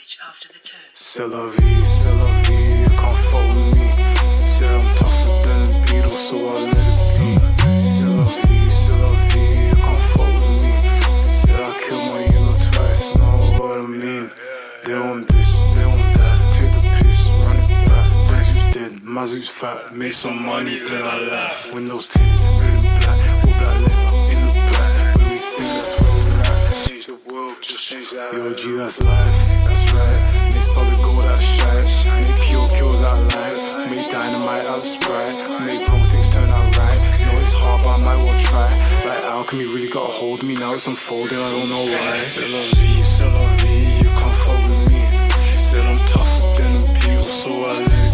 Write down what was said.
message after the tone. C'est la vie, you can't fuck with me. Said I'm tougher than the Beatles, so I let it be. C'est la vie, you can't fuck with me. Said I killed my ego twice, know what I mean. They want this, they want that, take the piss, run it back. Value's dead, Mazu's fat, make some money, then I laugh. Windows tinted, red and black, all black leather in the back. When we think that's where we're at, change the world, just change that. Yo G, that's life, that's right. Make solid gold out of shite, make pure cures out of light, make dynamite out of Sprite, make wrong things turn out right. Know it's hard but I might well try. Like alchemy really got a hold of me, now it's unfolding, I don't know why. C'est la vie, you can't fuck with me. Said I'm tougher than the Beatles, so I let it